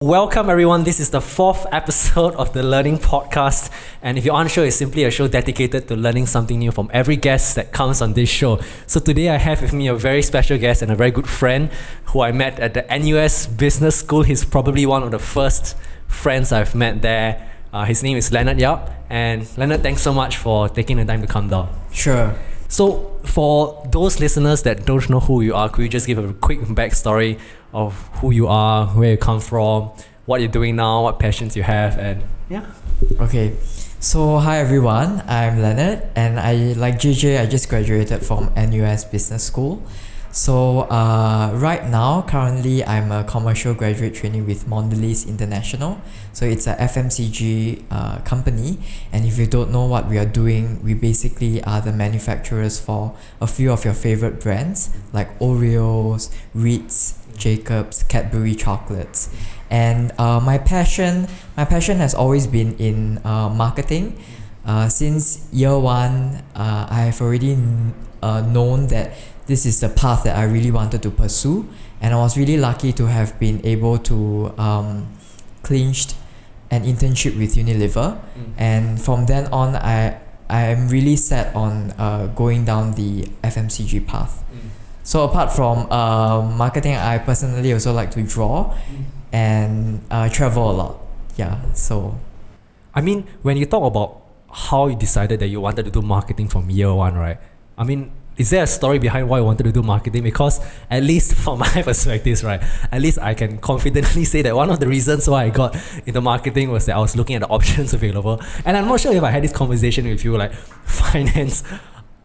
Welcome everyone, this is the fourth episode of the Learning Podcast, and if you're unsure, it's simply a show dedicated to learning something new from every guest that comes on this show. So today I have with me a very special guest and a very good friend who I met at the NUS Business School. He's probably one of the first friends I've met there. His name is Leonard Yap, and Leonard, thanks so much for taking the time to come down. Sure. So for those listeners that don't know who you are, could you just give a quick backstory of who you are, where you come from, what you're doing now, what passions you have, and yeah. Okay. So hi everyone, I'm Leonard, and like JJ, I just graduated from NUS Business School. So right now, currently, I'm a commercial graduate trainee with Mondelēz International. So it's a FMCG company, and if you don't know what we are doing, we basically are the manufacturers for a few of your favorite brands like Oreos, Ritz, Jacobs, Cadbury chocolates. And my passion has always been in marketing. Since year one, I have already known that this is the path that I really wanted to pursue, and I was really lucky to have been able to clinched an internship with Unilever. And from then on, I am really set on going down the FMCG path. So apart from marketing, I personally also like to draw and travel a lot. Yeah, so. I mean, when you talk about how you decided that you wanted to do marketing from year one, right? I mean, is there a story behind why you wanted to do marketing? Because at least from my perspective, right, at least I can confidently say that one of the reasons why I got into marketing was that I was looking at the options available. And I'm not sure if I had this conversation with you, like finance.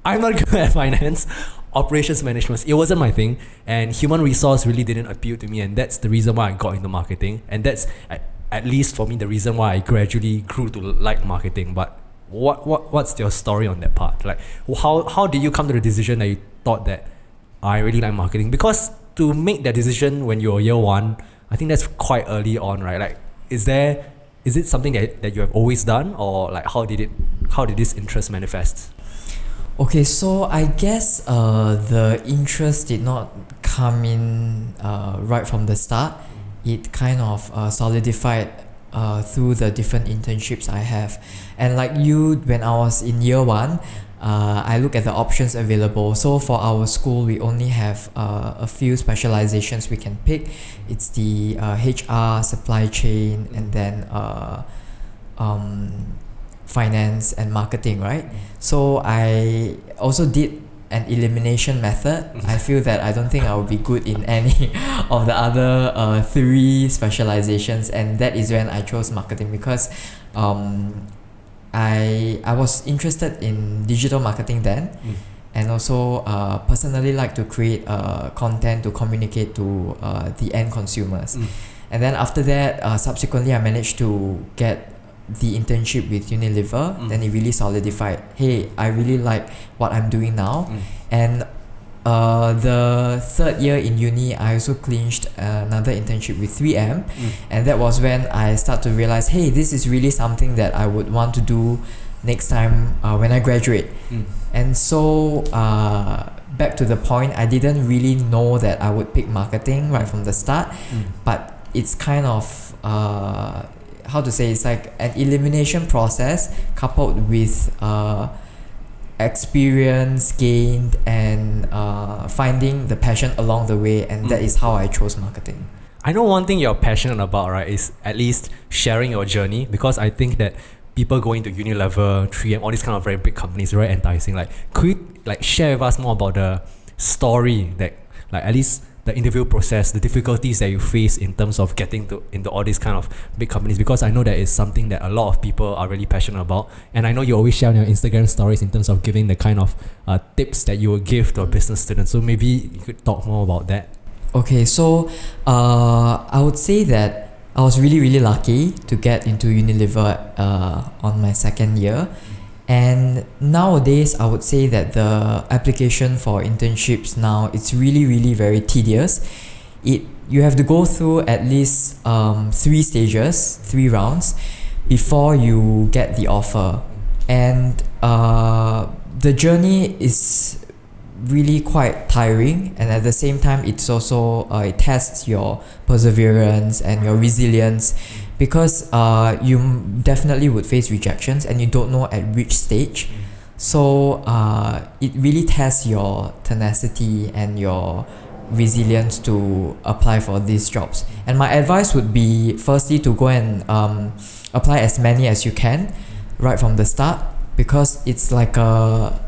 I'm not good at finance. Operations management, it wasn't my thing. And human resource really didn't appeal to me. And that's the reason why I got into marketing. And that's, at least for me, the reason why I gradually grew to like marketing. But what's your story on that part? Like, how did you come to the decision that you thought that I really like marketing? Because to make that decision when you're year one, I think that's quite early on, right? Like, is it something that you have always done, or like how did this interest manifest? Okay, so I guess the interest did not come in right from the start. It kind of solidified through the different internships I have. And like you, when I was in year one, I look at the options available. So for our school, we only have a few specializations we can pick. It's the HR, supply chain, and then finance and marketing, right? So I also did an elimination method. I feel that I don't think I would be good in any of the other three specializations, and that is when I chose marketing because I was interested in digital marketing then, and also personally like to create content to communicate to the end consumers. And then after that, subsequently I managed to get the internship with Unilever. Then it really solidified, hey, I really like what I'm doing now. And the third year in uni, I also clinched another internship with 3M. And that was when I start to realize, hey, this is really something that I would want to do next time when I graduate. And so back to the point, I didn't really know that I would pick marketing right from the start, but it's kind of how to say, it's like an elimination process coupled with experience gained and finding the passion along the way, and that is how I chose marketing. I know one thing you're passionate about, right, is at least sharing your journey, because I think that people going to Unilever, 3M, all these kind of very big companies, very enticing. Like, could you like share with us more about the story that, like, at least the interview process, the difficulties that you face in terms of getting into all these kind of big companies? Because I know that is something that a lot of people are really passionate about, and I know you always share on your Instagram stories in terms of giving the kind of tips that you would give to a business student. So maybe you could talk more about that. Okay, so I would say that I was really lucky to get into Unilever on my second year. And nowadays, I would say that the application for internships now, it's really very tedious. You have to go through at least 3 rounds before you get the offer. And the journey is really quite tiring, and at the same time it's also it tests your perseverance and your resilience, because you definitely would face rejections and you don't know at which stage. So it really tests your tenacity and your resilience to apply for these jobs. And my advice would be, firstly, to go and apply as many as you can right from the start, because it's like a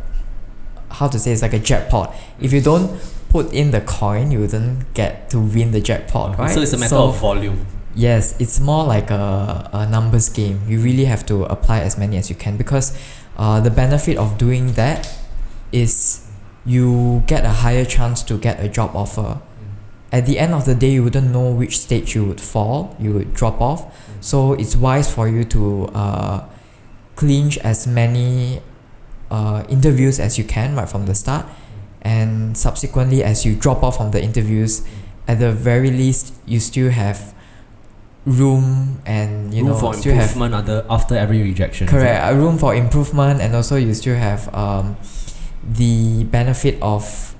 it's like a jackpot. If you don't put in the coin, you wouldn't get to win the jackpot, right? So it's a matter of volume. Yes, it's more like a numbers game. You really have to apply as many as you can, because the benefit of doing that is you get a higher chance to get a job offer. At the end of the day, you wouldn't know which stage you would fall, you would drop off. So it's wise for you to clinch as many interviews as you can right from the start, and subsequently, as you drop off from the interviews, at the very least you still have room, and room for still improvement after every rejection. Correct, a room for improvement, and also you still have the benefit of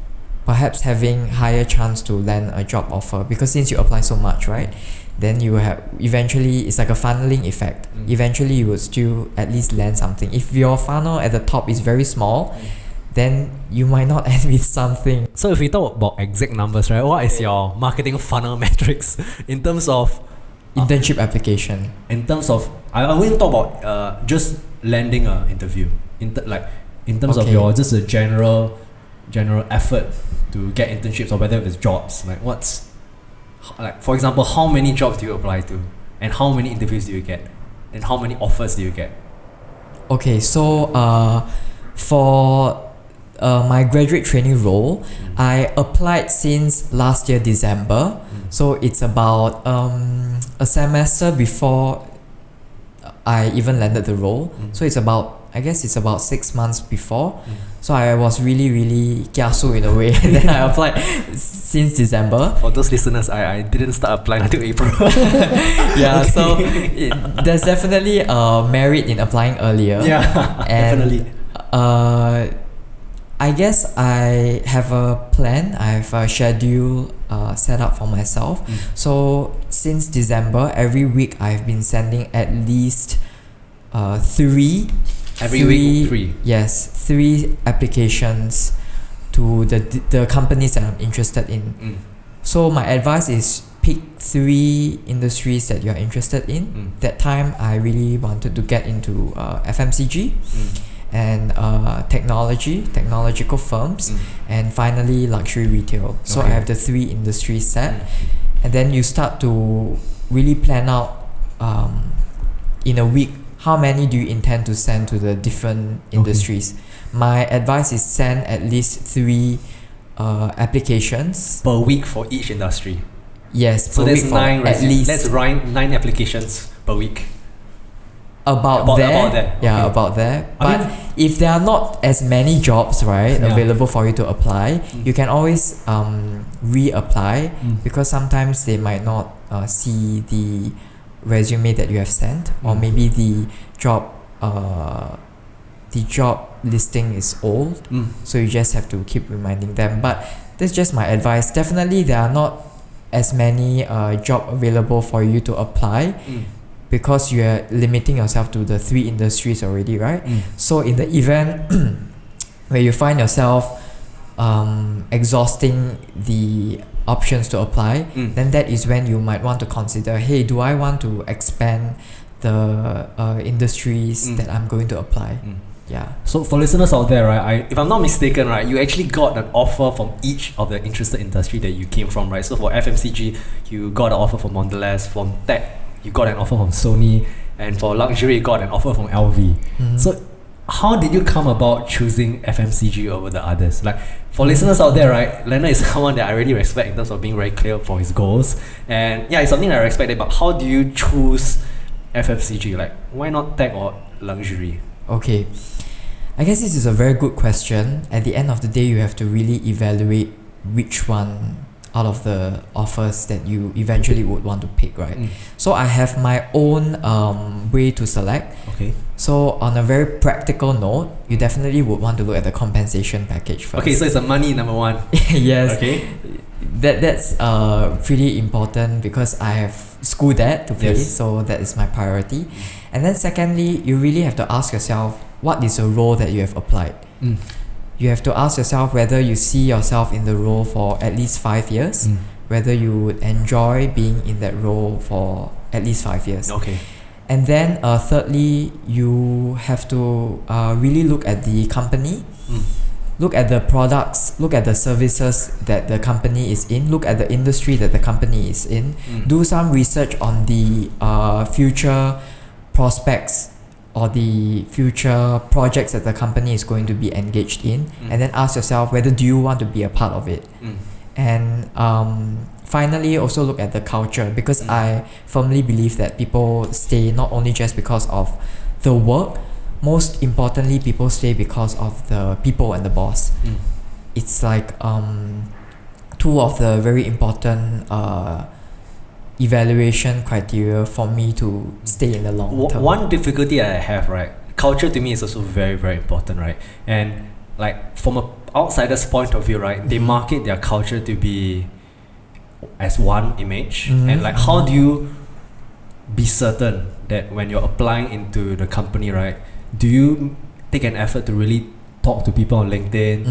perhaps having higher chance to land a job offer, because since you apply so much, right, then you have eventually, it's like a funneling effect. Eventually you would still at least land something. If your funnel at the top is very small, then you might not end with something. So if we talk about exact numbers, right, what is your marketing funnel metrics in terms of internship application? In terms of, I wouldn't talk about just landing an interview. In terms of your just a general effort to get internships, or whether it's jobs. For example, how many jobs do you apply to, and how many interviews do you get, and how many offers do you get? Okay, so for my graduate trainee role, I applied since last year December. So it's about a semester before I even landed the role. So it's about 6 months before. So I was really kiasu in a way. And then I applied since December. For those listeners, I didn't start applying until April. Yeah, okay. So there's definitely merit in applying earlier. Yeah, and, definitely. I guess I have a plan. I have a schedule set up for myself. So since December, every week I've been sending at least three. Every week, 3? Yes, 3 applications to the companies that I'm interested in. So my advice is pick 3 industries that you're interested in. That time I really wanted to get into FMCG and technological firms, and finally luxury retail. So I have the 3 industries set, and then you start to really plan out in a week, how many do you intend to send to the different industries. My advice is send at least 3 applications per week for each industry. Yes, so per that's week 9 at least. That's 9 applications per week. About there. Yeah, okay. about there. But if there are not as many jobs, right, available for you to apply, you can always reapply, because sometimes they might not see the resume that you have sent, or maybe the job listing is old, so you just have to keep reminding them. But that's just my advice. Definitely there are not as many job available for you to apply, because you are limiting yourself to the 3 industries already, right? So in the event where you find yourself exhausting the options to apply, then that is when you might want to consider, hey, do I want to expand the industries that I'm going to apply? Yeah. So for listeners out there, right, if I'm not mistaken, right, you actually got an offer from each of the interested industry that you came from, right? So for FMCG, you got an offer from Mondelēz. From tech, you got an offer from Sony, and for luxury, you got an offer from LV. So how did you come about choosing FMCG over the others? Like, for listeners out there, right, Leonard is someone that I really respect in terms of being very clear for his goals, and yeah, it's something that I respect. But how do you choose FMCG? Like, why not tech or luxury? Okay, I guess this is a very good question. At the end of the day, you have to really evaluate which one out of the offers that you eventually would want to pick, right? So I have my own way to select. Okay. So on a very practical note, you definitely would want to look at the compensation package first. Okay, so it's the money number one. Yes. Okay. That's pretty important because I have school debt to pay, Yes. so that is my priority. And then secondly, you really have to ask yourself, what is a role that you have applied? You have to ask yourself whether you see yourself in the role for at least 5 years, whether you would enjoy being in that role for at least 5 years. Okay. And then thirdly, you have to really look at the company, look at the products, look at the services that the company is in, look at the industry that the company is in, do some research on the future prospects or the future projects that the company is going to be engaged in, and then ask yourself whether do you want to be a part of it. And finally, also look at the culture, because I firmly believe that people stay not only just because of the work, most importantly, people stay because of the people and the boss. It's like two of the very important evaluation criteria for me to stay in the long term. One difficulty I have, right? Culture to me is also very, very important, right? And like from a outsider's point of view, right? They market their culture to be as one image, and like how do you be certain that when you're applying into the company, right? Do you take an effort to really talk to people on LinkedIn,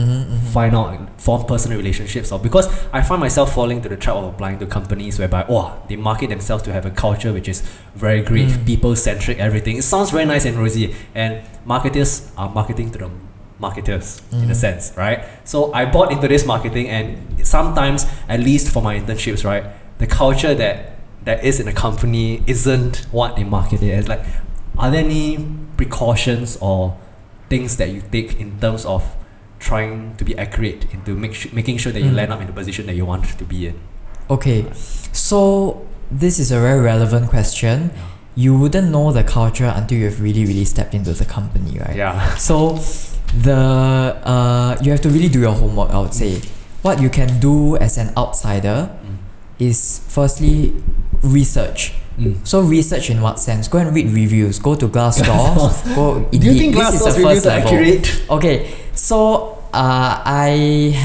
find out, form personal relationships? Or because I find myself falling to the trap of applying to companies whereby they market themselves to have a culture which is very great, people-centric, everything. It sounds very nice and rosy, and marketers are marketing to the marketers in a sense, right? So I bought into this marketing, and sometimes, at least for my internships, right, the culture that is in a company isn't what they market it as. Like, are there any precautions or things that you take in terms of trying to be accurate into making sure that you land up in the position that you want to be in? Okay, so this is a very relevant question. You wouldn't know the culture until you've really stepped into the company, right? Yeah. So you have to really do your homework, I would say. What you can do as an outsider is firstly research. So research in what sense? Go and read reviews. Go to Glassdoor. Go Indeed. Do you think This is the Glassdoor's first reviews are level. accurate? Okay, so I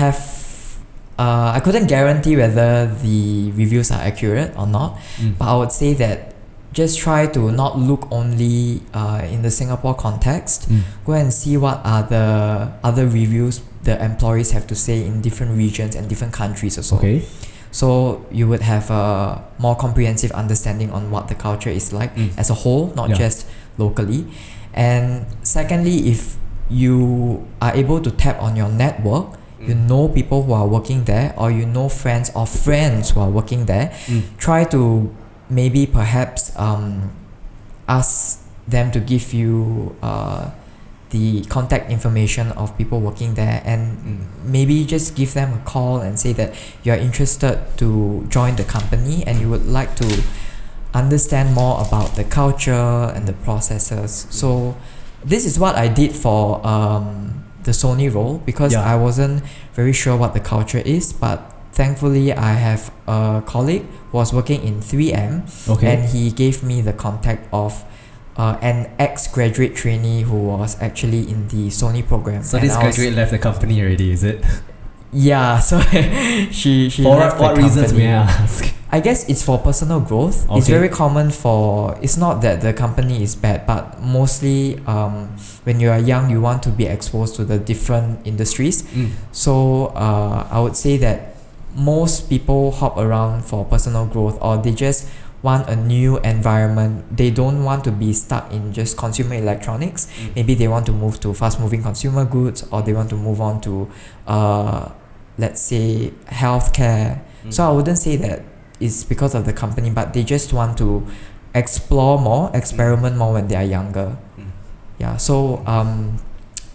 couldn't guarantee whether the reviews are accurate or not, but I would say that just try to not look only in the Singapore context. Go and see what are the other reviews the employees have to say in different regions and different countries also. Okay. So you would have a more comprehensive understanding on what the culture is like as a whole, not just locally. And secondly, if you are able to tap on your network, you know people who are working there, or you know friends of friends who are working there, try to maybe perhaps ask them to give you the contact information of people working there, and maybe just give them a call and say that you're interested to join the company and you would like to understand more about the culture and the processes. So this is what I did for the Sony role, because I wasn't very sure what the culture is, but thankfully I have a colleague who was working in 3M, and he gave me the contact of an ex-graduate trainee who was actually in the Sony program. So this graduate left the company already, is it? Yeah, so she for left what the reasons, company. may I ask? I guess it's for personal growth. It's very common for, it's not that the company is bad, but mostly when you are young, you want to be exposed to the different industries. So I would say that most people hop around for personal growth, or they just want a new environment. They don't want to be stuck in just consumer electronics. Maybe they want to move to fast-moving consumer goods, or they want to move on to let's say healthcare. So I wouldn't say that it's because of the company, but they just want to explore more, experiment more when they are younger. Yeah, so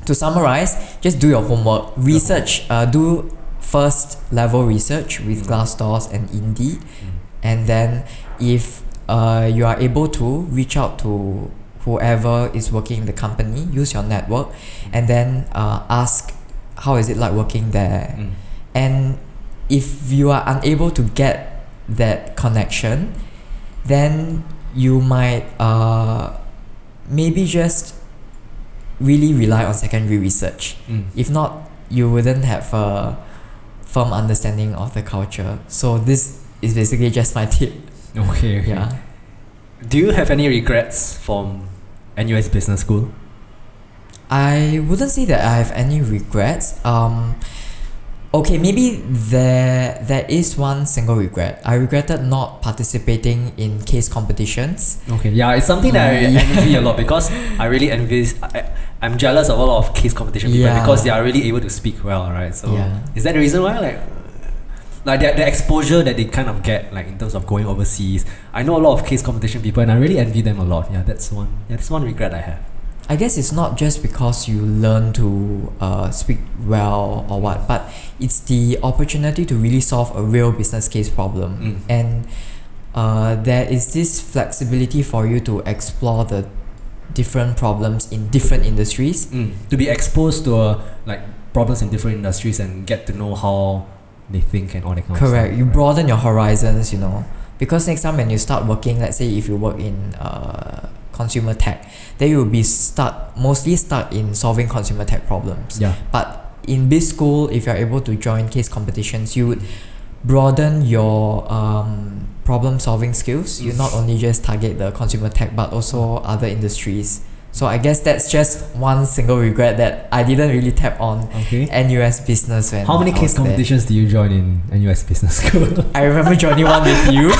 to summarize, just do your homework, research, do first level research with Glassdoor and Indeed, and then if you are able to reach out to whoever is working in the company, use your network, and then ask how is it like working there. And if you are unable to get that connection, then you might maybe just really rely on secondary research. If not, you wouldn't have a firm understanding of the culture. So this is basically just my tip. Okay. Yeah. Do you have any regrets from NUS Business School? I wouldn't say that I have any regrets. Okay, maybe there is one single regret. I regretted not participating in case competitions. Okay, yeah, it's something that I envy a lot, because I really envy. I'm jealous of a lot of case competition people, because they are really able to speak well, right? So is that the reason why, like the exposure that they kind of get, like in terms of going overseas? I know a lot of case competition people, and I really envy them a lot. Yeah, that's one regret I have. I guess it's not just because you learn to speak well or what, but it's the opportunity to really solve a real business case problem. And there is this flexibility for you to explore the different problems in different industries. To be exposed to like problems in different industries and get to know how they think and all that kind of stuff. Correct. You broaden your horizons, you know. Because next time when you start working, let's say if you work in consumer tech, then you will be mostly stuck in solving consumer tech problems. But in biz school, if you're able to join case competitions, you would broaden your problem solving skills. You not only just target the consumer tech but also other industries. So I guess that's just one single regret, that I didn't really tap on NUS business when How many case competitions do you join in NUS Business School? I remember joining one with you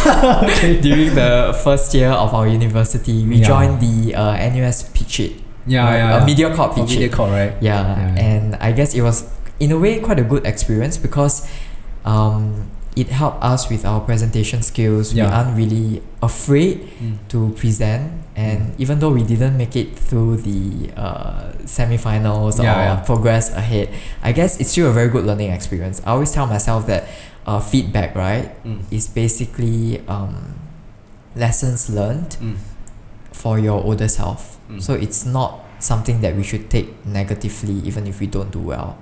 during the first year of our university. We joined the NUS Pitch It. MediaCorp Pitch It. MediaCorp, right? And I guess it was in a way quite a good experience, because it helped us with our presentation skills. We aren't really afraid to present, and even though we didn't make it through the semi-finals or progress ahead, I guess it's still a very good learning experience. I always tell myself that feedback, right, is basically lessons learned for your older self. So it's not something that we should take negatively, even if we don't do well.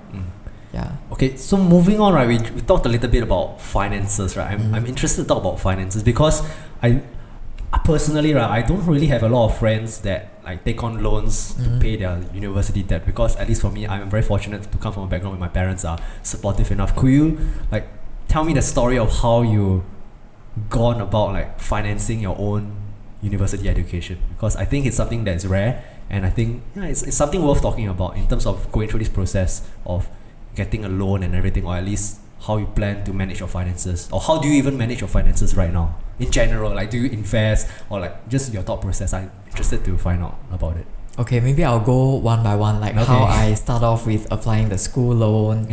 Okay, so moving on, right, we talked a little bit about finances, right? I'm interested to talk about finances, because I personally, right, I don't really have a lot of friends that like take on loans to pay their university debt, because at least for me, I'm very fortunate to come from a background where my parents are supportive enough. Could you like tell me the story of how you gone about like financing your own university education? Because I think it's something that's rare, and I think it's something worth talking about in terms of going through this process of getting a loan and everything, or at least how you plan to manage your finances, or how do you even manage your finances right now in general? Like, do you invest, or like just your thought process? I'm interested to find out about it. Okay, maybe I'll go one by one, like how I start off with applying the school loan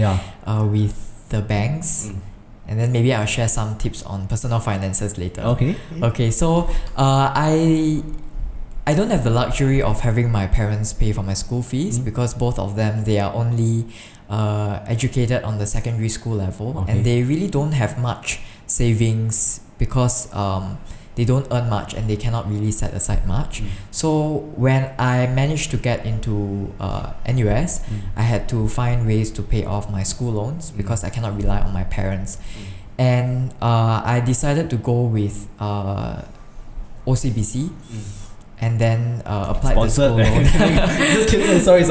with the banks, and then maybe I'll share some tips on personal finances later. Okay, so I don't have the luxury of having my parents pay for my school fees, because both of them, they are only educated on the secondary school level, and they really don't have much savings, because they don't earn much and they cannot really set aside much. So when I managed to get into NUS, I had to find ways to pay off my school loans, because I cannot rely on my parents. And I decided to go with OCBC, and then applied the school loan. Just kidding. Sorry.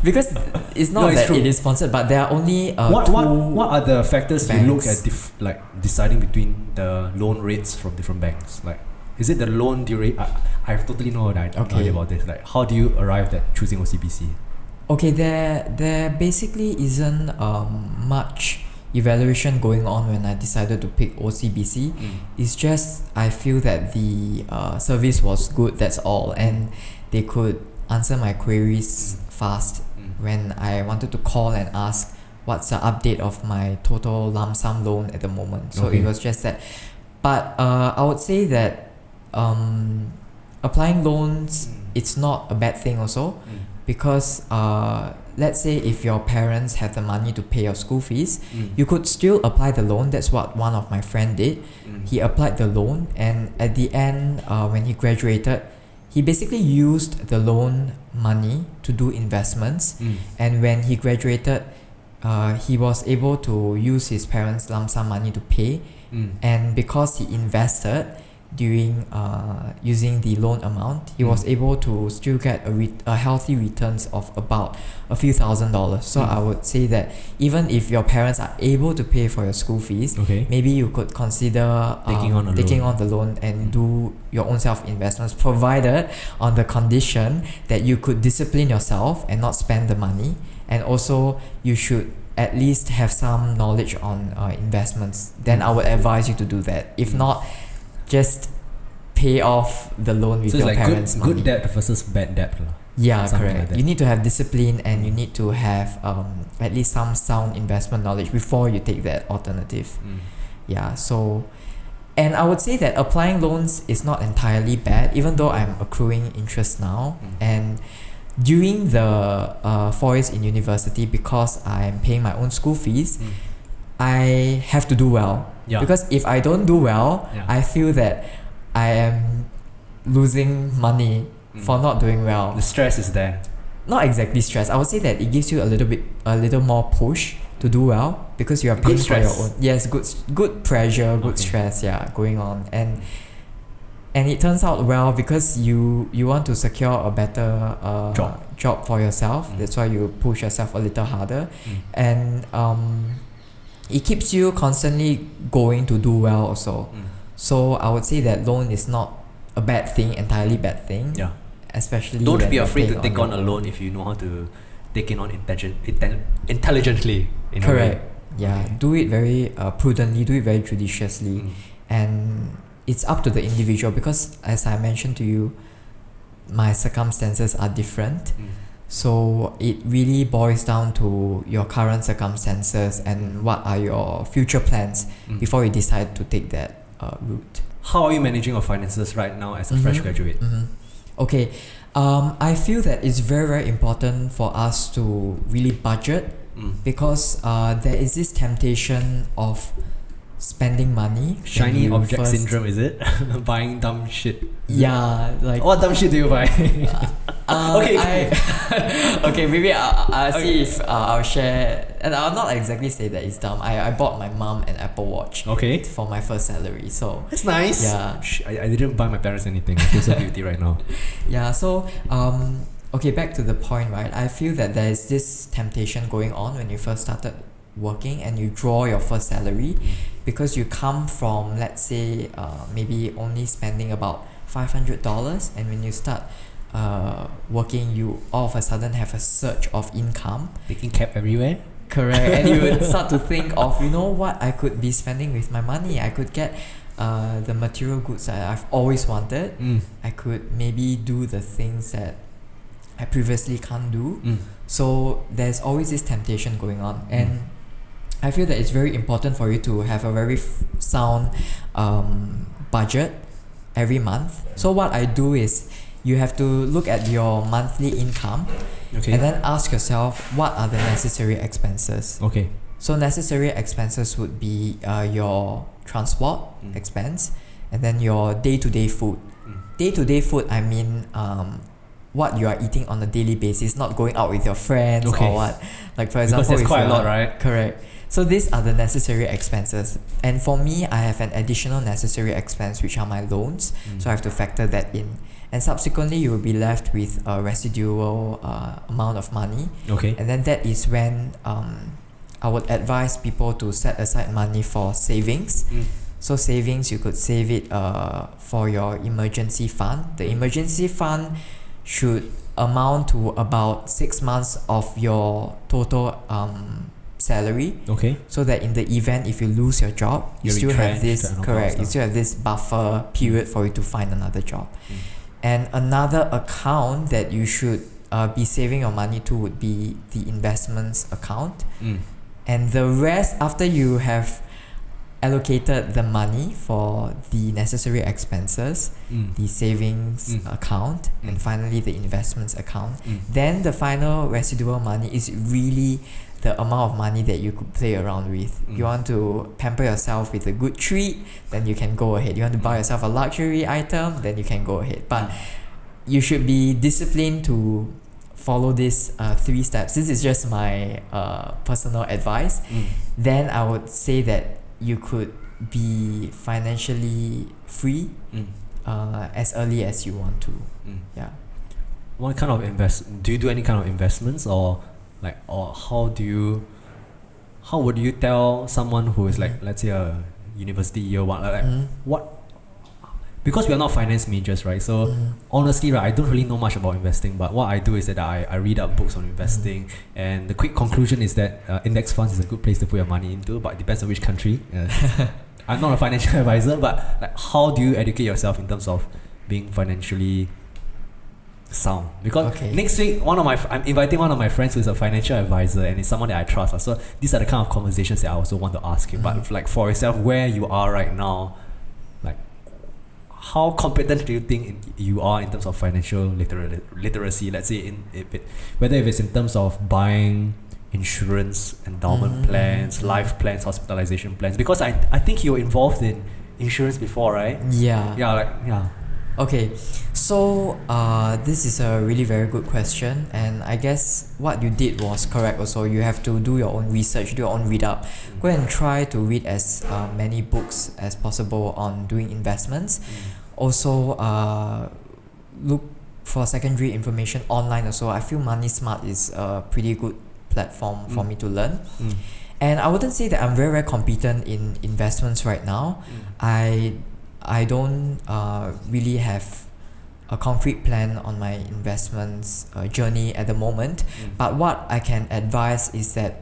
Because it's not that it is sponsored, but there are only what are the factors banks you look at like deciding between the loan rates from different banks? Like, is it the loan duration? I have totally no idea about this. Like, how do you arrive at choosing OCBC? Okay, there basically isn't much evaluation going on when I decided to pick OCBC. It's just I feel that the service was good, that's all, and they could answer my queries fast when I wanted to call and ask what's the update of my total lump sum loan at the moment. So it was just that. But I would say that applying loans, it's not a bad thing also, because let's say if your parents have the money to pay your school fees, you could still apply the loan. That's what one of my friend did. He applied the loan, and at the end, when he graduated, he basically used the loan money to do investments. And when he graduated, he was able to use his parents' lump sum money to pay, and because he invested during using the loan amount, he was able to still get a healthy returns of about a few $1,000s. So I would say that even if your parents are able to pay for your school fees, maybe you could consider taking on the loan and do your own self investments, provided on the condition that you could discipline yourself and not spend the money, and also you should at least have some knowledge on investments. Then I would advise you to do that. If not, just pay off the loan with your parents' money. Good debt versus bad debt. Yeah, correct. You need to have discipline, and you need to have at least some sound investment knowledge before you take that alternative. Yeah, so, and I would say that applying loans is not entirely bad, even though I'm accruing interest now. And during the 4 years in university, because I'm paying my own school fees, I have to do well. Because if I don't do well, I feel that I am losing money for not doing well. The stress is there. Not exactly stress. I would say that it gives you a little more push to do well, because you are paying for your own. Yes, good pressure, good stress, going on, and it turns out well because you want to secure a better job for yourself. That's why you push yourself a little harder, and it keeps you constantly going to do well also. So I would say that loan is not a bad thing, entirely bad thing. Especially don't be afraid to take on a loan if you know how to take it on intelligently. Correct. Do it very prudently, do it very judiciously, and it's up to the individual, because as I mentioned to you, my circumstances are different. So it really boils down to your current circumstances and what are your future plans before you decide to take that route. How are you managing your finances right now as a fresh graduate? Okay, I feel that it's very, very important for us to really budget, because there is this temptation of spending money. Shiny object syndrome, is it? Buying dumb shit. Yeah, like what dumb shit do you buy? Okay, maybe I'll see if I'll share, and I'll not exactly say that it's dumb. I bought my mom an Apple Watch for my first salary, so that's nice. Yeah, I didn't buy my parents anything. I feel so guilty right now. Yeah, so okay, back to the point, right? I feel that there is this temptation going on when you first started working and you draw your first salary, because you come from, let's say, maybe only spending about $500, and when you start working, you all of a sudden have a surge of income. Taking cab everywhere. Correct. And you would start to think of, you know what, I could be spending with my money. I could get the material goods that I've always wanted. I could maybe do the things that I previously can't do. So there's always this temptation going on, and I feel that it's very important for you to have a very sound budget every month. So what I do is, you have to look at your monthly income, and then ask yourself, what are the necessary expenses? So necessary expenses would be your transport expense, and then your day-to-day food. Day-to-day food, I mean what you are eating on a daily basis, not going out with your friends or what. Like for example, because there's quite a lot, right? Correct. So these are the necessary expenses, and for me, I have an additional necessary expense, which are my loans. So I have to factor that in, and subsequently you will be left with a residual amount of money. And then that is when I would advise people to set aside money for savings. So savings, you could save it for your emergency fund. The emergency fund should amount to about 6 months of your total salary. So that in the event if you lose your job, you still have this you still have this buffer period for you to find another job. And another account that you should be saving your money to would be the investments account. And the rest, after you have allocated the money for the necessary expenses, the savings account, and finally the investments account, then the final residual money is really the amount of money that you could play around with. You want to pamper yourself with a good treat, then you can go ahead. You want to buy yourself a luxury item, then you can go ahead. But you should be disciplined to follow these 3 steps, this is just my personal advice, then I would say that you could be financially free as early as you want to. Yeah. What kind of do you do any kind of investments, or how would you tell someone who is like, let's say a university year one, what, because we are not finance majors, right? So honestly, right, I don't really know much about investing, but what I do is that I read up books on investing, and the quick conclusion is that index funds is a good place to put your money into, but it depends on which country. I'm not a financial advisor, but like, how do you educate yourself in terms of being financially sound? Because next week I'm inviting one of my friends who is a financial advisor, and it's someone that I trust. So these are the kind of conversations that I also want to ask you. But like, for yourself, where you are right now, like, how competent do you think you are in terms of financial literacy? Let's say whether if it's in terms of buying insurance, endowment plans, life plans, hospitalization plans. Because I think you're involved in insurance before, right? Yeah. Okay, so this is a really very good question, and I guess what you did was correct also. You have to do your own research, do your own read up. Go and try to read as many books as possible on doing investments. Also, look for secondary information online also. I feel Money Smart is a pretty good platform for me to learn. And I wouldn't say that I'm very, very competent in investments right now. I don't really have a concrete plan on my investments journey at the moment. But what I can advise is that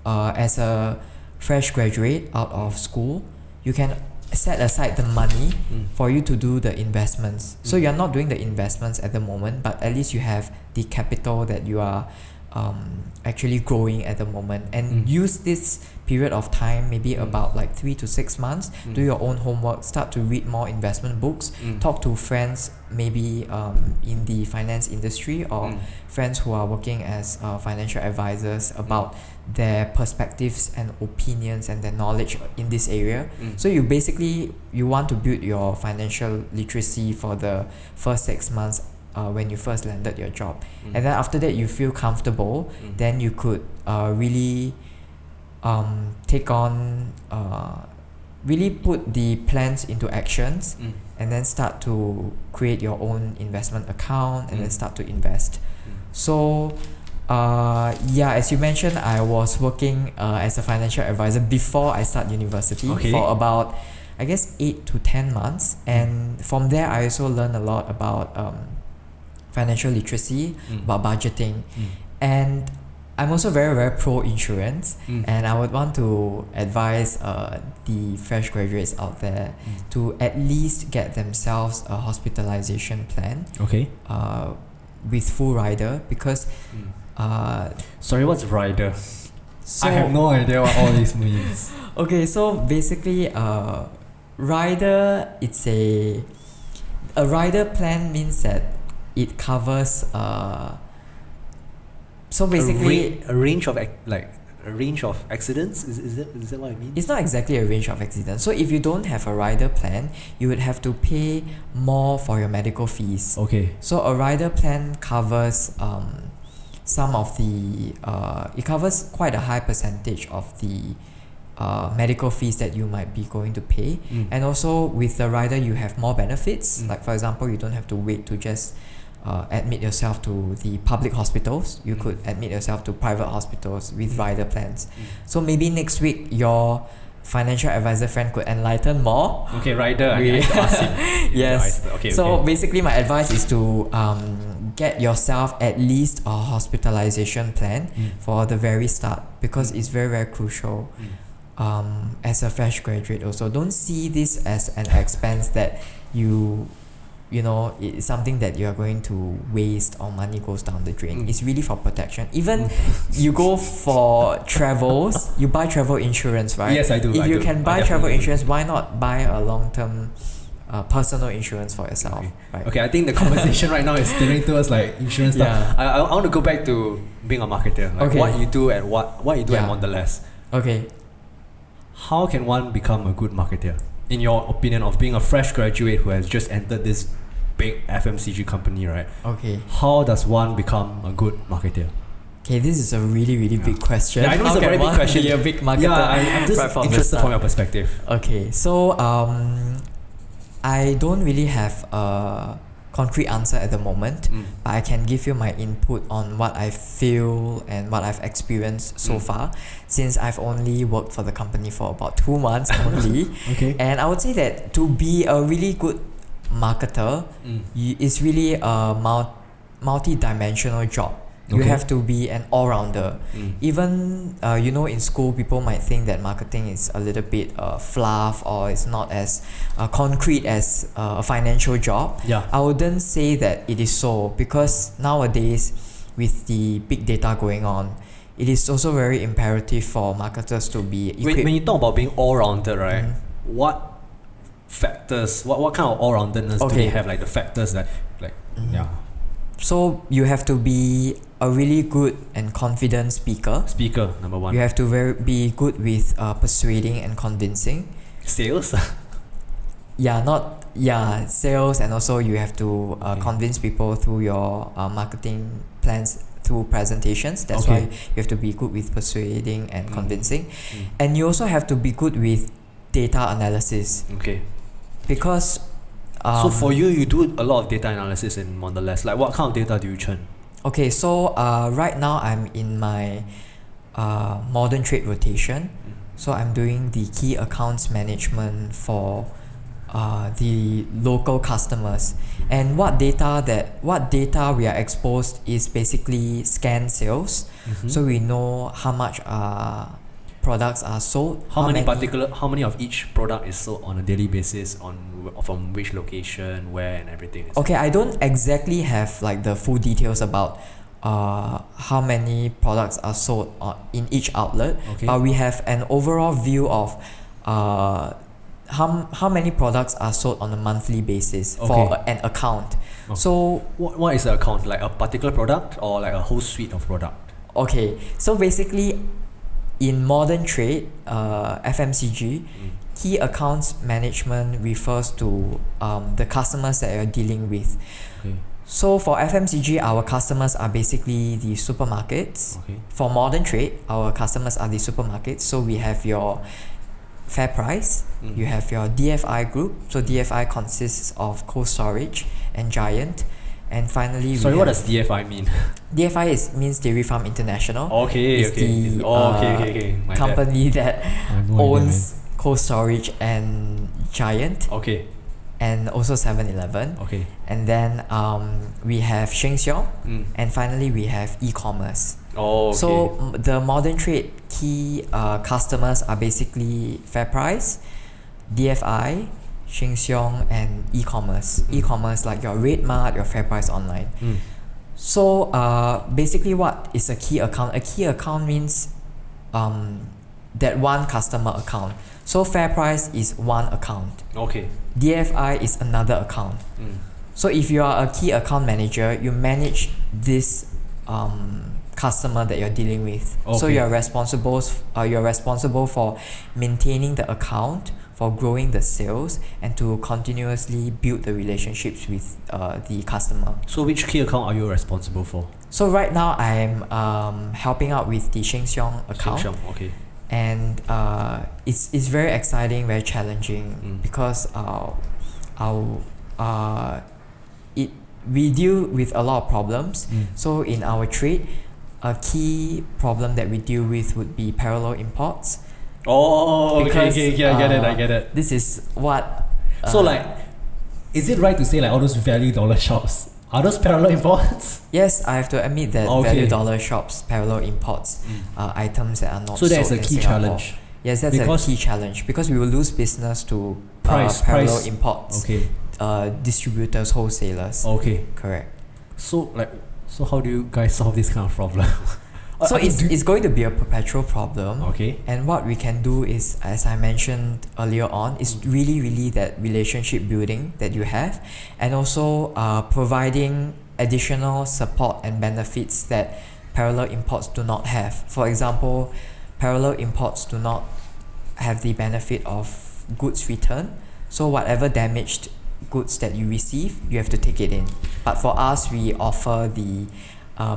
as a fresh graduate out of school, you can set aside the money for you to do the investments. So you're not doing the investments at the moment, but at least you have the capital that you are actually growing at the moment, and use this period of time, maybe about like 3 to 6 months, do your own homework, start to read more investment books, talk to friends maybe in the finance industry, or friends who are working as financial advisors about their perspectives and opinions and their knowledge in this area. So you want to build your financial literacy for the first 6 months when you first landed your job, and then after that you feel comfortable, then you could really take on really put the plans into actions, and then start to create your own investment account, and then start to invest. So as you mentioned, I was working as a financial advisor before I start university for about, I guess, 8 to 10 months, and from there I also learned a lot about financial literacy, about budgeting, and I'm also very, very pro insurance, and I would want to advise the fresh graduates out there to at least get themselves a hospitalization plan with full rider, because sorry, what's rider? So, I have no idea what all this means. Okay, so basically rider, it's a rider plan means that it covers so basically a range of accidents. Is that what I mean? It's not exactly a range of accidents. So if you don't have a rider plan, you would have to pay more for your medical fees. So a rider plan covers some of the it covers quite a high percentage of the medical fees that you might be going to pay, and also with the rider you have more benefits. Like, for example, you don't have to wait to just admit yourself to the public hospitals. You could admit yourself to private hospitals with rider plans. So maybe next week your financial advisor friend could enlighten more. Rider, I need to ask him. Yes. So basically my advice is to get yourself at least a hospitalization plan for the very start, because it's very, very crucial. As a fresh graduate also, don't see this as an expense that it's something that you are going to waste or money goes down the drain. It's really for protection. Even you go for travels, you buy travel insurance, right? Yes, I do. If you can buy travel insurance, why not buy a long-term personal insurance for yourself? Right? I think the conversation right now is steering towards like insurance stuff. I want to go back to being a marketer. What you do at Mondelēz. How can one become a good marketer, in your opinion, of being a fresh graduate who has just entered this big FMCG company, right? Okay. How does one become a good marketer? Okay, this is a really, really big question. Yeah, I know How it's a can very big one question. be a big marketer? Yeah, I'm just right from the interested start? from your perspective. Okay, so I don't really have a concrete answer at the moment, but I can give you my input on what I feel and what I've experienced so far, since I've only worked for the company for about 2 months only. Okay. And I would say that to be a really good marketer, it's really a multi-dimensional job. You Okay. have to be an all-rounder. Even in school, people might think that marketing is a little bit fluff, or it's not as concrete as a financial job. Yeah. I wouldn't say that it is so, because nowadays, with the big data going on, it is also very imperative for marketers to be equipped. When you talk about being all-rounded, right? What factors, what kind of all-roundedness do Okay. they have? Like the factors that, yeah. So you have to be a really good and confident speaker. Speaker, number one. You have to be good with persuading and convincing. Sales. Sales, and also you have to convince people through your marketing plans through presentations. That's why you have to be good with persuading and convincing. And you also have to be good with data analysis, Okay. because So for you do a lot of data analysis in Mondelēz. Like what kind of data do you churn? okay, so right now I'm in my modern trade rotation. So I'm doing the key accounts management for the local customers. And what data we are exposed is basically scan sales. So we know how much products are sold. How many of each product is sold on a daily basis, from which location, where, and everything? Okay, I don't exactly have like the full details about how many products are sold in each outlet, but we have an overall view of how many products are sold on a monthly basis for an account. So what is the account? Like a particular product or like a whole suite of product? okay, so basically in modern trade, FMCG, key accounts management refers to the customers that you're dealing with. Okay. So for FMCG, our customers are basically the supermarkets. Okay. For modern trade, our customers are the supermarkets. So we have your Fair Price, you have your DFI group. So DFI consists of Cold Storage and Giant. And finally, what does DFI mean? DFI means Dairy Farm International. Okay. The company that owns Cold Storage and Giant. Okay. And also 7-Eleven. Okay. And then we have Sheng Siong. And finally, we have e-commerce. Oh, okay. So the modern trade key customers are basically Fair Price, DFI, Sheng Siong, and e-commerce. E-commerce like your RedMart, your Fair Price Online. So basically, what is a key account? A key account means that one customer account. So Fair Price is one account. Okay. DFI is another account. So if you are a key account manager, you manage this customer that you're dealing with. So you're responsible for maintaining the account, for growing the sales, and to continuously build the relationships with the customer. So which key account are you responsible for? So right now I'm helping out with the Sheng Siong account. Sheng Siong, okay. And it's very exciting, very challenging, because we deal with a lot of problems. So in our trade, a key problem that we deal with would be parallel imports. Because, I get it. This is what is it right to say like all those value dollar shops, are those parallel imports? Yes, I have to admit that value dollar shops parallel imports items that are not sold in Singapore. So that's a key challenge. Yes, that's a key challenge, because we will lose business to parallel imports. Distributors, wholesalers. Okay. Correct. So how do you guys solve this kind of problem? So it's going to be a perpetual problem. Okay. And what we can do is, as I mentioned earlier on, is really that relationship building that you have, and also providing additional support and benefits that parallel imports do not have. For example, parallel imports do not have the benefit of goods return. So whatever damaged goods that you receive, you have to take it in. But for us, we offer the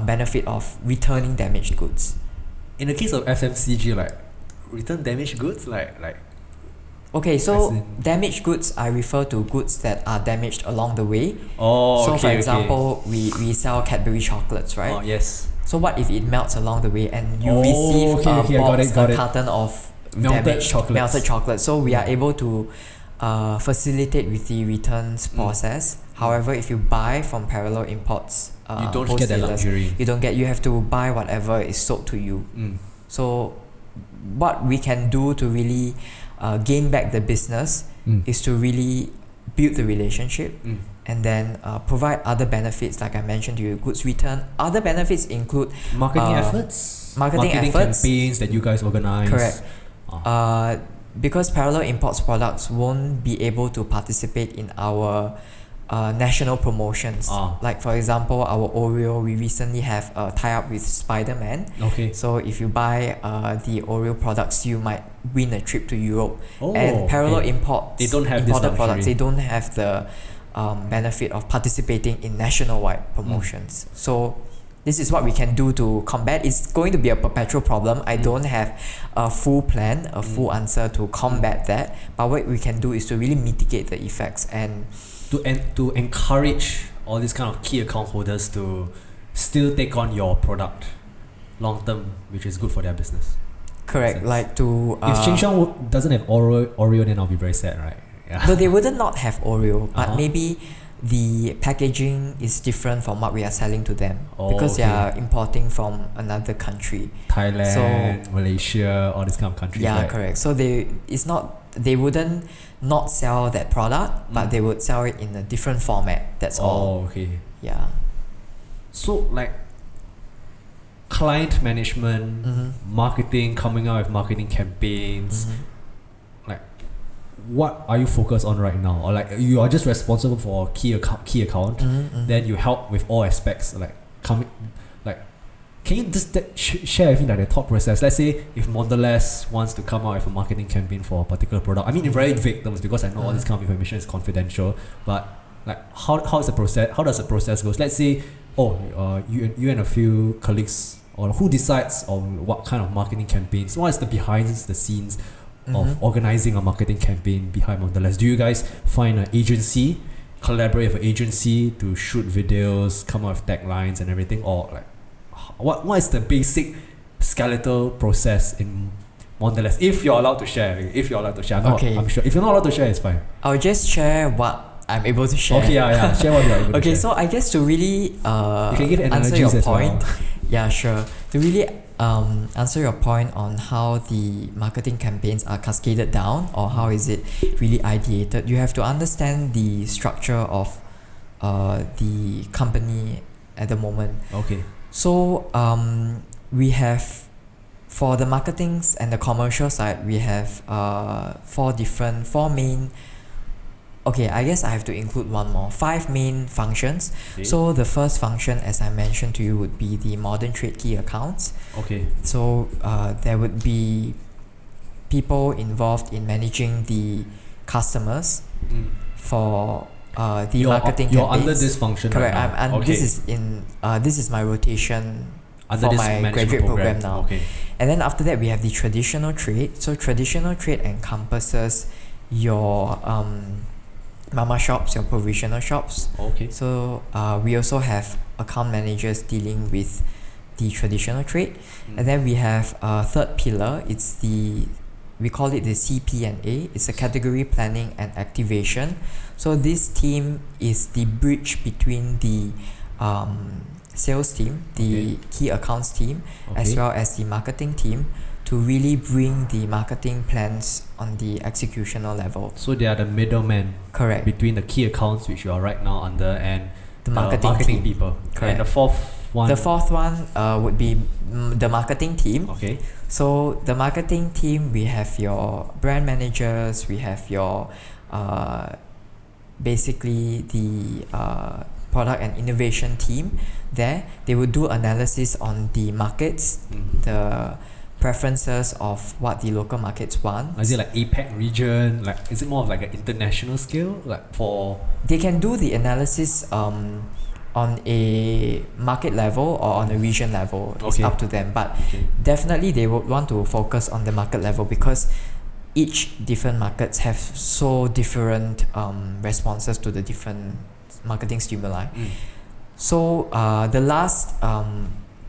benefit of returning damaged goods. In the case of FMCG, like return damaged goods, like Okay, so as in- damaged goods, I refer to goods that are damaged along the way. oh, So okay, for okay. example, we sell Cadbury chocolates, right? Oh yes, So what if it melts along the way and you Oh, receive okay, okay, I got box, it, got a it. carton of Melted damaged chocolates. melted chocolate? So we are able to facilitate with the returns process. However, if you buy from parallel imports, you don't get that wholesalers, luxury. you have to buy whatever is sold to you. So what we can do to really gain back the business is to really build the relationship and then provide other benefits, like I mentioned to you, goods return. Other benefits include Marketing efforts, marketing efforts. campaigns that you guys organize. Correct. Because parallel imports products won't be able to participate in our national promotions. Like for example, our Oreo, we recently have a tie-up with Spider-Man. Okay. So if you buy the Oreo products, you might win a trip to Europe. Oh, And parallel okay. imports, They don't have this imported luxury. products, they don't have the benefit of participating in national-wide promotions. So this is what we can do to combat. It's going to be a perpetual problem. I don't have a full plan, a full answer to combat that. But what we can do is to really mitigate the effects and To encourage all these kind of key account holders to still take on your product long term, which is good for their business. correct, Makes sense. like to If Sheng Siong doesn't have Oreo, then I'll be very sad, right? Yeah. no, they wouldn't not have Oreo, but Uh-huh. maybe the packaging is different from what we are selling to them because they okay. are importing from another country. Thailand, Malaysia, all these kind of countries. Yeah, right? correct. So they wouldn't not sell that product, but they would sell it in a different format. That's all. Oh, okay. Yeah. So like client management, marketing, coming out with marketing campaigns, like what are you focused on right now? Or like you are just responsible for a key account, then you help with all aspects, like coming, like can you just share with me like the thought process? Let's say if Mondelēz wants to come out with a marketing campaign for a particular product. I mean in very vague terms because I know all this kind of information is confidential, but like how is the process? How does the process goes? Let's say you and a few colleagues, or who decides on what kind of marketing campaigns? What is the behind the scenes of organizing a marketing campaign behind Mondelēz? Do you guys find an agency, collaborate with an agency to shoot videos, come up with taglines and everything, or like what is the basic skeletal process in Mondelēz? If you're allowed to share, I'm sure. If you're not allowed to share, it's fine. I'll just share what I'm able to share. Okay, yeah, share what you're able to Okay, share. so I guess to really You can give answer your analogies as point, well. yeah, sure. To really answer your point on how the marketing campaigns are cascaded down or how is it really ideated, you have to understand the structure of the company at the moment. Okay. So we have, for the marketings and the commercial side, we have four main. Okay, I guess I have to include one more. 5 main functions. Okay. So the first function, as I mentioned to you, would be the modern trade key accounts. Okay. So there would be people involved in managing the customers for the marketing You're campaigns. under this function Correct. right now. Okay. This is my rotation Under for this my management graduate program now. Okay. And then after that, we have the traditional trade. So traditional trade encompasses your mama shops, your provisional shops. Okay. So we also have account managers dealing with the traditional trade. And then we have a third pillar. We call it the CP&A. It's a category planning and activation. So this team is the bridge between the sales team, the key accounts team, as well as the marketing team, to really bring the marketing plans on the executional level. So they are the middleman. Correct. Between the key accounts which you are right now under and The marketing team. people. Correct. And the fourth one. The fourth one would be the marketing team. Okay. So the marketing team, we have your brand managers, we have your basically the product and innovation team there. They would do analysis on the markets, the preferences of what the local markets want. Is it like APAC region? Like, is it more of like an international scale? Like for They can do the analysis on a market level or on a region level. It's up to them. But definitely they would want to focus on the market level because each different markets have so different responses to the different marketing stimuli. So the last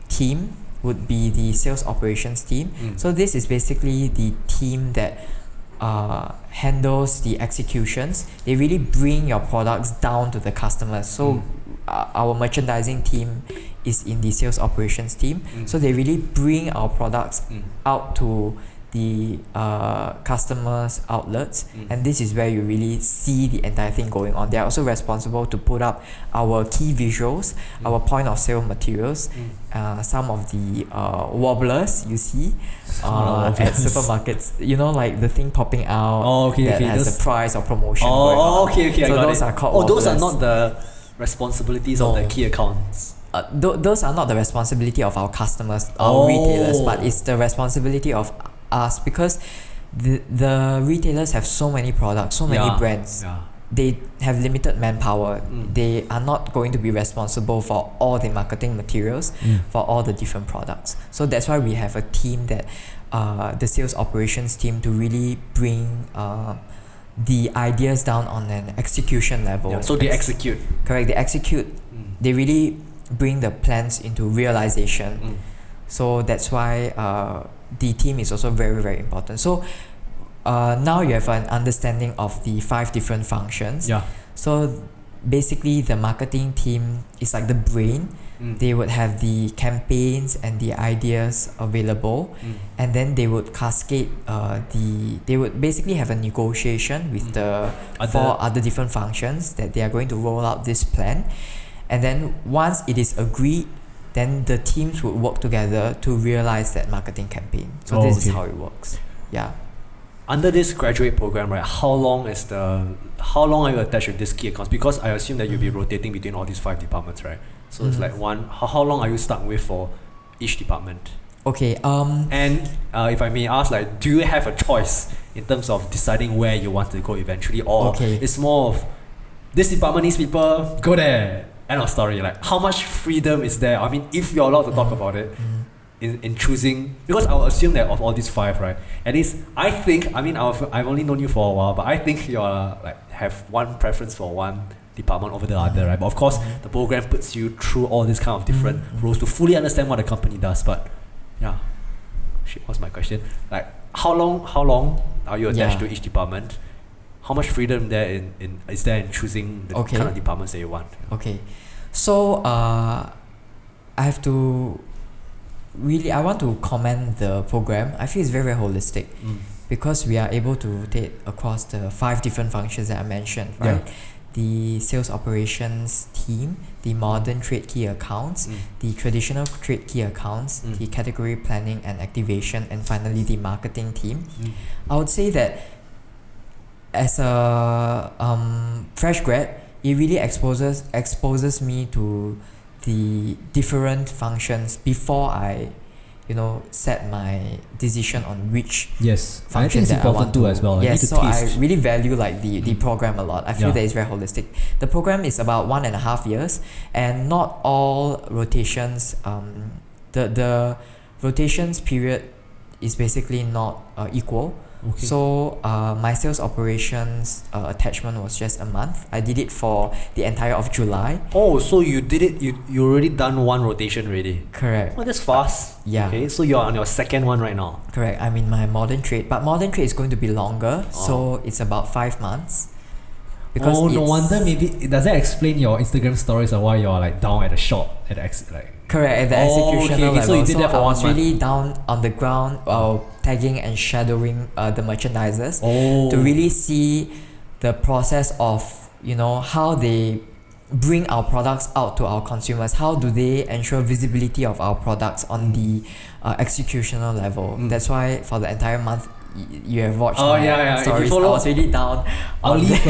team would be the sales operations team. So this is basically the team that handles the executions. They really bring your products down to the customers. So our merchandising team is in the sales operations team. So they really bring our products out to the customers' outlets, and this is where you really see the entire thing going on. They are also responsible to put up our key visuals, our point of sale materials, some of the wobblers you see at supermarkets, you know, like the thing popping out that has a price or promotion going on. So those are called wobblers. Those are not the responsibilities of the key accounts. Those are not the responsibility of our customers, our retailers, but it's the responsibility of us, because the retailers have so many products, so many brands. They have limited manpower. They are not going to be responsible for all the marketing materials for all the different products. So that's why we have a team that the sales operations team to really bring the ideas down on an execution level. So they execute. Correct. They execute. They really bring the plans into realization. So that's why the team is also very, very important. So now you have an understanding of the 5 different functions. So basically the marketing team is like the brain. They would have the campaigns and the ideas available, and then they would cascade they would basically have a negotiation with the 4 other different functions that they are going to roll out this plan. And then once it is agreed, then the teams would work together to realize that marketing campaign. So this is how it works. Under this graduate program, right, how long are you attached with this key accounts? Because I assume that you'll be rotating between all these 5 departments, right? So it's like how long are you stuck with for each department? And if I may ask, like, do you have a choice in terms of deciding where you want to go eventually, or it's more of this department needs people, go there, end of story? Like, how much freedom is there? I mean, if you're allowed to talk about it, in choosing, because I will assume that of all these 5, right, at least I think, I mean, I've only known you for a while, but I think you're like have one preference for one department over the other, right? But of course, the program puts you through all these kind of different roles to fully understand what the company does. But what's my question? Like, how long are you attached to each department? How much freedom is there in choosing the kind of departments that you want? So I want to commend the program. I feel it's very, very holistic because we are able to rotate across the 5 different functions that I mentioned, right? The sales operations team, the modern trade key accounts, the traditional trade key accounts, the category planning and activation, and finally the marketing team. I would say that as a fresh grad, it really exposes me to the different functions before I set my decision on which function that I want to as well. So I really value like the program a lot. I feel that it's very holistic. The program is about 1.5 years, and not all rotations the rotations period is basically not equal. So my sales operations attachment was just a month. I did it for the entire of July. So you did it, you already done 1 rotation already? Correct. That's fast. Okay, so you're on your 2nd one right now? Correct. I'm in my modern trade, but modern trade is going to be longer, so it's about 5 months. Because no wonder. Maybe does that explain your Instagram stories or why you're like down at the shop at the correct, at the executional level. So you did that for I 1 was month. really down on the ground tagging and shadowing the merchandisers to really see the process of how they bring our products out to our consumers. How do they ensure visibility of our products on the executional level? That's why for the entire month you have watched my stories. I was really down. I'll leave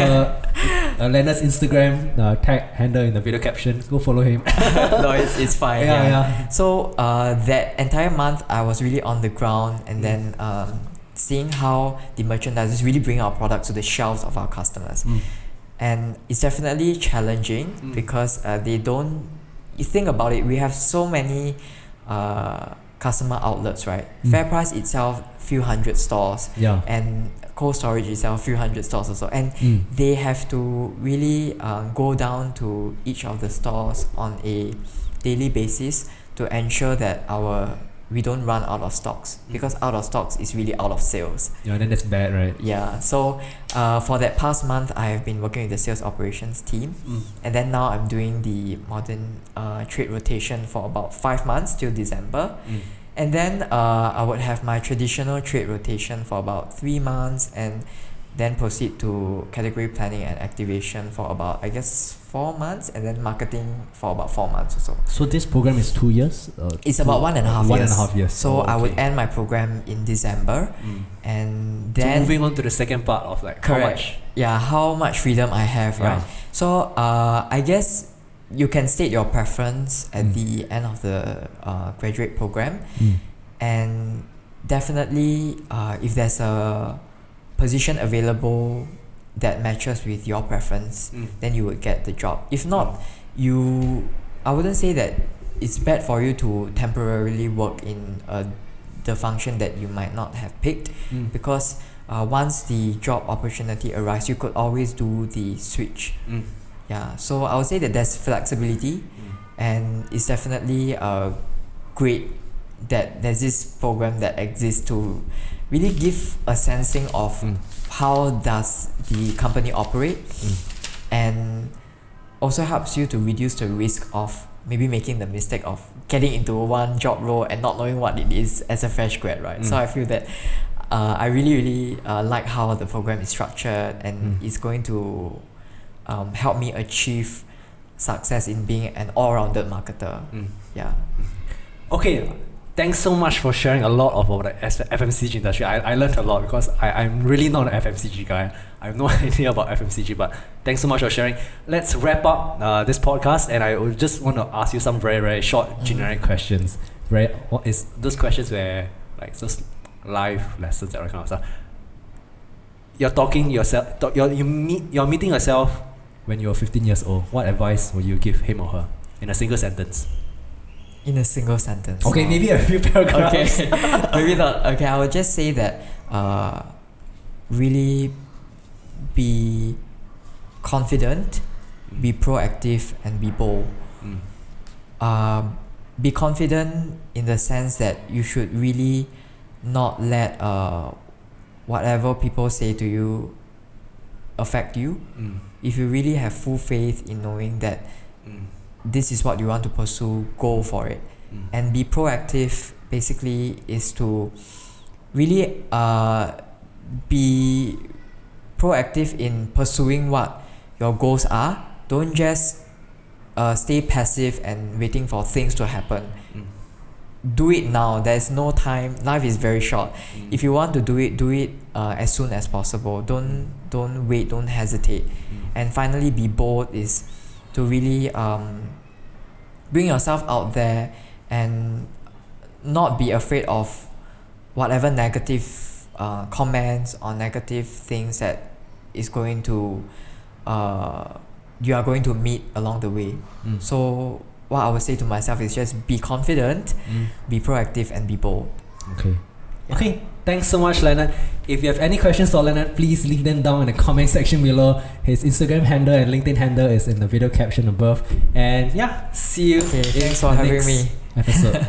Leonard's Instagram tag handle in the video caption. Go follow him. No, it's fine. Yeah. So that entire month, I was really on the ground, and then seeing how the merchandisers really bring our products to the shelves of our customers. And it's definitely challenging because they don't. You think about it, we have so many customer outlets, right? FairPrice itself, few hundred stores, and Cold Storage itself, few hundred stores also, and they have to really go down to each of the stores on a daily basis to ensure that we don't run out of stocks, because out of stocks is really out of sales. Yeah, then that's bad, right? Yeah, so for that past month, I have been working with the sales operations team, and then now I'm doing the modern trade rotation for about 5 months till December. And then I would have my traditional trade rotation for about 3 months, and then proceed to category planning and activation for about, I guess, 4 months, and then marketing for about 4 months or so. So this program is 2 years? It's about 1.5 years. 1.5 years. So I would end my program in December, and then... So moving on to the second part of like correct. How much... Yeah, how much freedom I have, right? So I guess you can state your preference at the end of the graduate program, and definitely if there's a position available that matches with your preference, then you would get the job. If not, I wouldn't say that it's bad for you to temporarily work in the function that you might not have picked, because once the job opportunity arises, you could always do the switch. Yeah, so I would say that there's flexibility, and it's definitely great that there's this program that exists to really give a sensing of how does the company operate, and also helps you to reduce the risk of maybe making the mistake of getting into one job role and not knowing what it is as a fresh grad, right? So I feel that I really like how the program is structured, and it's going to help me achieve success in being an all-rounded marketer. Yeah. Okay, thanks so much for sharing a lot about the FMCG industry. I learned a lot because I'm really not an FMCG guy. I have no idea about FMCG, but thanks so much for sharing. Let's wrap up this podcast, and I would just want to ask you some very, very short, generic questions. What is those questions where like those life lessons, that kind of stuff. You're talking yourself. You're meeting yourself when you're 15 years old. What advice would you give him or her in a single sentence? In a single sentence. Okay, maybe a few paragraphs. Okay, maybe not. Okay, I would just say that really be confident, be proactive, and be bold. Be confident in the sense that you should really not let whatever people say to you affect you. If you really have full faith in knowing that this is what you want to pursue, go for it. And be proactive basically is to really be proactive in pursuing what your goals are. Don't just stay passive and waiting for things to happen. Do it now. There's no time. Life is very short. If you want to do it as soon as possible. Don't wait, don't hesitate. And finally, be bold is to really bring yourself out there and not be afraid of whatever negative comments or negative things that is going to you are going to meet along the way. So what I would say to myself is just be confident, be proactive, and be bold. Okay, thanks so much, Leonard. If you have any questions for Leonard, please leave them down in the comment section below. His Instagram handle and LinkedIn handle is in the video caption above. And yeah, see you Thanks for having me. Episode.